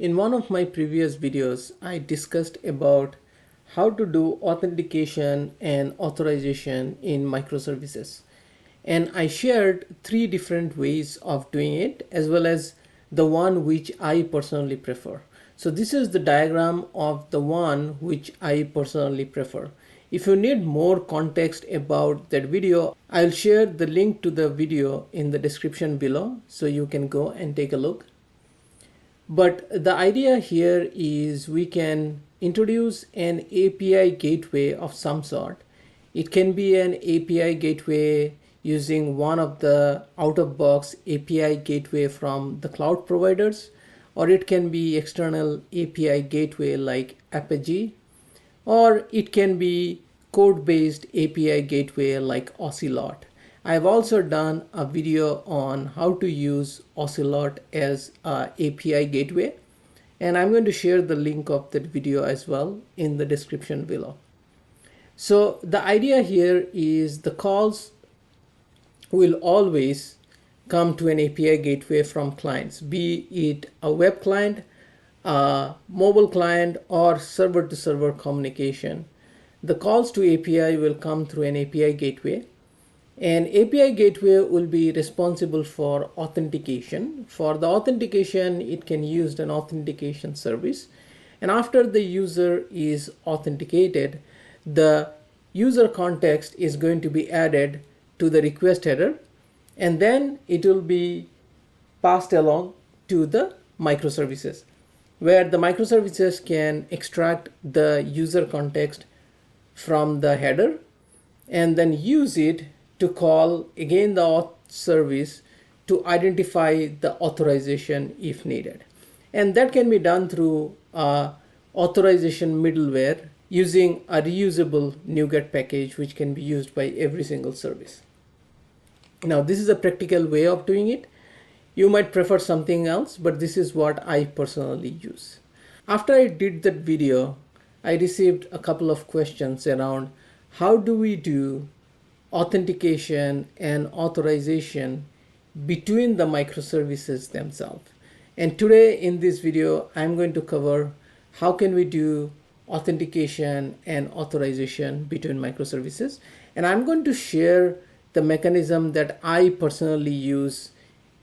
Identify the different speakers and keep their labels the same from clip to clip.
Speaker 1: In one of my previous videos, I discussed about how to do authentication and authorization in microservices. And I shared three different ways of doing it, as well as the one which I personally prefer. So this is the diagram of the one which I personally prefer. If you need more context about that video, I'll share the link to the video in the description below, so you can go and take a look. But the idea here is we can introduce an API gateway of some sort. It can be an API gateway using one of the out-of-box API gateway from the cloud providers, or it can be external API gateway like Apigee, or it can be code-based API gateway like Ocelot. I've also done a video on how to use Ocelot as a API gateway, and I'm going to share the link of that video as well in the description below. So the idea here is the calls will always come to an API gateway from clients, be it a web client, a mobile client, or server-to-server communication. The calls to API will come through an API gateway. And API gateway will be responsible for authentication. For the authentication, it can use an authentication service. And after the user is authenticated, the user context is going to be added to the request header, and then it will be passed along to the microservices, where the microservices can extract the user context from the header and then use it to call again the auth service to identify the authorization if needed. And that can be done through authorization middleware using a reusable NuGet package, which can be used by every single service. Now, this is a practical way of doing it. You might prefer something else, but this is what I personally use. After I did that video, I received a couple of questions around how do we do authentication and authorization between the microservices themselves. And today in this video, I'm going to cover how can we do authentication and authorization between microservices. And I'm going to share the mechanism that I personally use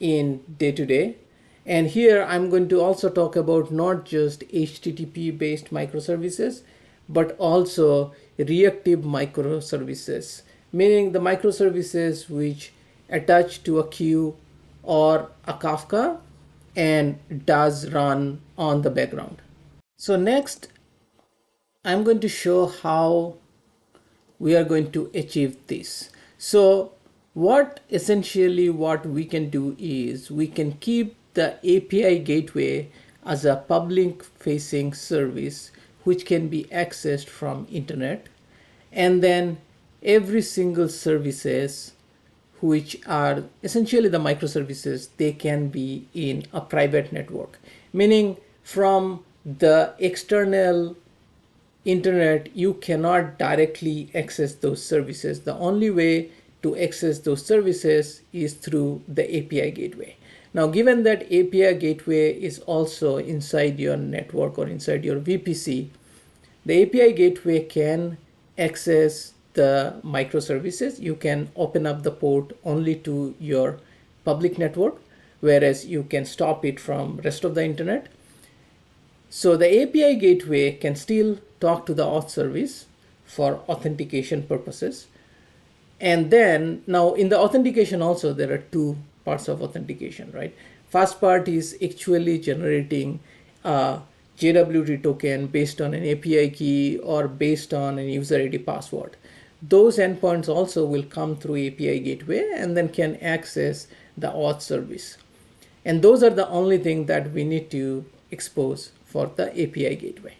Speaker 1: in day-to-day. And here I'm going to also talk about not just HTTP based microservices, but also reactive microservices, meaning the microservices which attach to a queue or a Kafka and does run on the background. So next, I'm going to show how we are going to achieve this. So what we can do is we can keep the API gateway as a public facing service which can be accessed from internet, and then every single services which are essentially the microservices, they can be in a private network, meaning from the external internet you cannot directly access those services. The only way to access those services is through the API gateway. Now, given that API gateway is also inside your network or inside your VPC, the API gateway can access the microservices. You can open up the port only to your public network, whereas you can stop it from rest of the internet. So the API gateway can still talk to the auth service for authentication purposes. And then now in the authentication also, there are two parts of authentication, right? First part is actually generating a JWT token based on an API key or based on an user ID password. Those endpoints also will come through API gateway and then can access the auth service. And those are the only thing that we need to expose for the API gateway.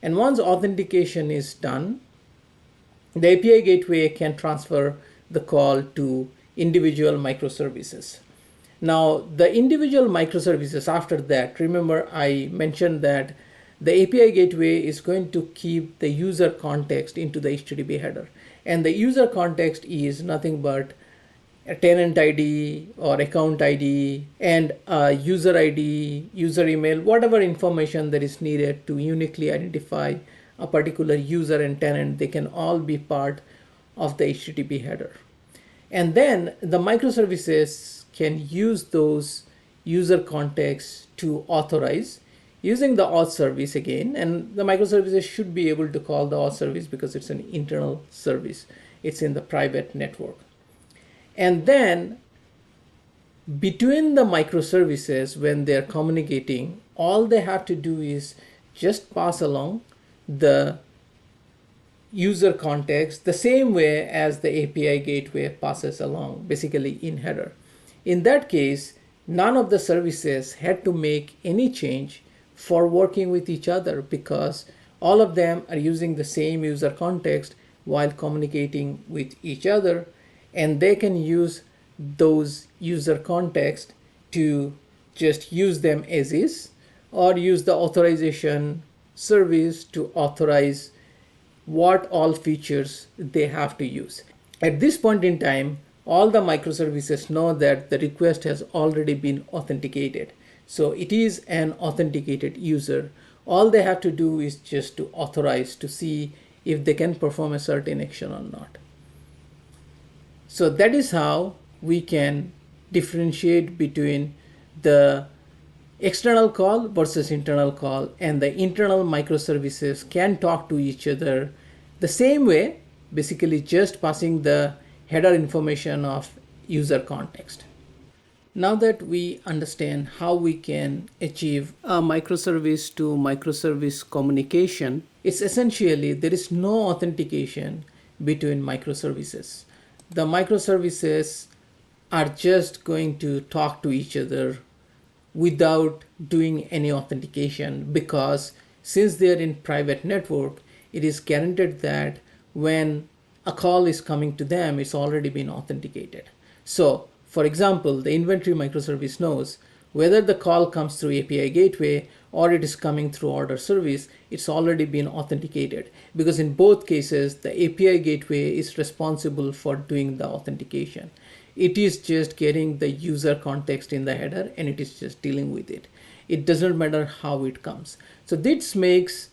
Speaker 1: And once authentication is done, the API gateway can transfer the call to individual microservices. Now, the individual microservices after that, remember I mentioned that the API gateway is going to keep the user context into the HTTP header. And the user context is nothing but a tenant ID or account ID and a user ID, user email, whatever information that is needed to uniquely identify a particular user and tenant, they can all be part of the HTTP header. And then the microservices can use those user contexts to authorize using the auth service again. And the microservices should be able to call the auth service because it's an internal service. It's in the private network. And then between the microservices, when they're communicating, all they have to do is just pass along the user context the same way as the API gateway passes along, basically in header. In that case, none of the services had to make any change for working with each other because all of them are using the same user context while communicating with each other, and they can use those user context to just use them as is or use the authorization service to authorize what all features they have to use. At this point in time, all the microservices know that the request has already been authenticated. So it is an authenticated user. All they have to do is just to authorize to see if they can perform a certain action or not. So that is how we can differentiate between the external call versus internal call, and the internal microservices can talk to each other the same way, basically just passing the header information of user context. Now that we understand how we can achieve a microservice to microservice communication, it's essentially there is no authentication between microservices. The microservices are just going to talk to each other without doing any authentication, because since they are in private network, it is guaranteed that when a call is coming to them, it's already been authenticated. So for example, the inventory microservice knows whether the call comes through API gateway or it is coming through order service, it's already been authenticated, because in both cases the API gateway is responsible for doing the authentication. It is just getting the user context in the header and it is just dealing with it. It doesn't matter how it comes. So this makes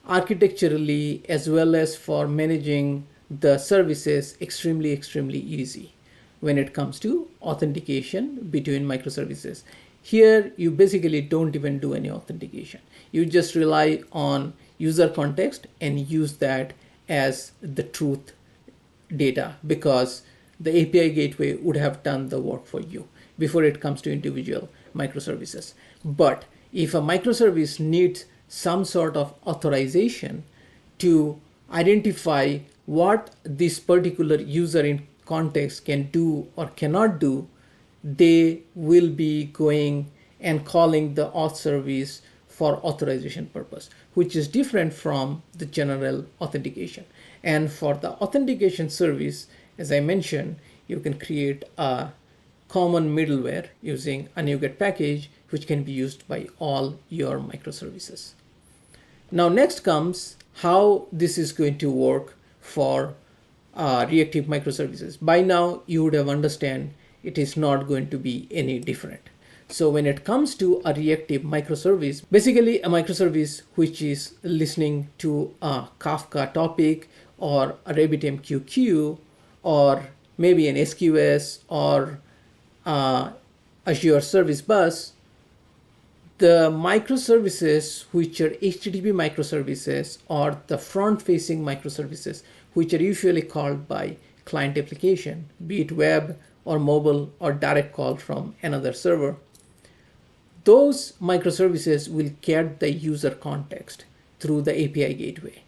Speaker 1: architecturally as well as for managing the services extremely easy when it comes to authentication between microservices. Here you basically don't even do any authentication. You just rely on user context and use that as the truth data, because the API gateway would have done the work for you before it comes to individual microservices. But if a microservice needs some sort of authorization to identify what this particular user in context can do or cannot do, they will be going and calling the auth service for authorization purpose, which is different from the general authentication. And for the authentication service, as I mentioned, you can create a common middleware using a NuGet package, which can be used by all your microservices. Now next comes how this is going to work for reactive microservices. By now you would have understand it is not going to be any different. So when it comes to a reactive microservice, basically a microservice which is listening to a Kafka topic or a RabbitMQ queue or maybe an SQS or Azure Service Bus, the microservices which are HTTP microservices or the front-facing microservices, which are usually called by client application, be it web or mobile or direct call from another server, those microservices will get the user context through the API gateway.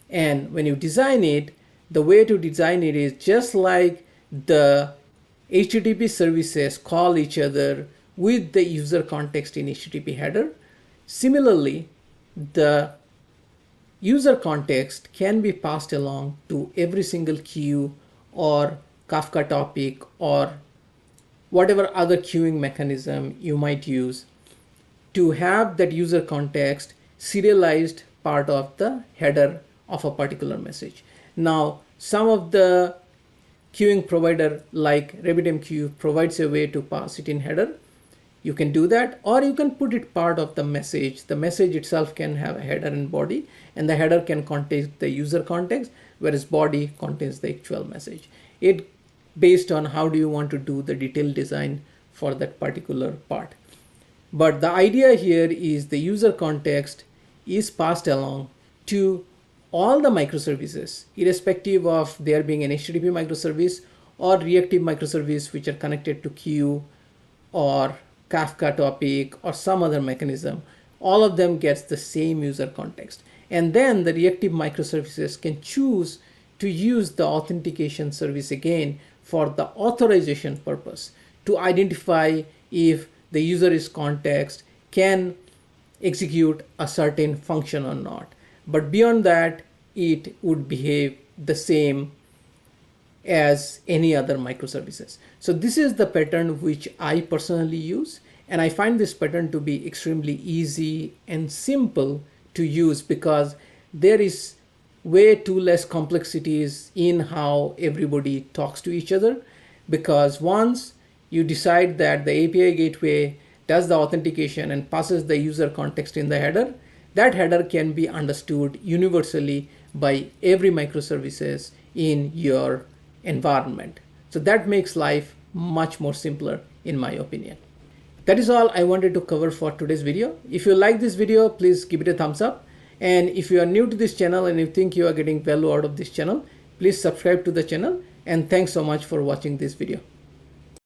Speaker 1: And when you design it, the way to design it is just like the HTTP services call each other with the user context in HTTP header. Similarly, the user context can be passed along to every single queue or Kafka topic or whatever other queuing mechanism you might use to have that user context serialized part of the header of a particular message. Now, some of the queuing provider like RabbitMQ provides a way to pass it in header, you can do that, or you can put it part of the message. The message itself can have a header and body, and the header can contain the user context, whereas body contains the actual message. It based on how do you want to do the detailed design for that particular part. But the idea here is the user context is passed along to all the microservices, irrespective of there being an HTTP microservice or reactive microservice which are connected to queue or Kafka topic or some other mechanism. All of them gets the same user context. And then the reactive microservices can choose to use the authentication service again for the authorization purpose to identify if the user is context can execute a certain function or not. But beyond that, it would behave the same as any other microservices. So this is the pattern which I personally use, and I find this pattern to be extremely easy and simple to use because there is way too less complexities in how everybody talks to each other. Because once you decide that the API gateway does the authentication and passes the user context in the header, that header can be understood universally by every microservices in your environment. So that makes life much more simpler in my opinion. That is all I wanted to cover for today's video. If you like this video, please give it a thumbs up. And if you are new to this channel and you think you are getting value out of this channel, please subscribe to the channel. And thanks so much for watching this video.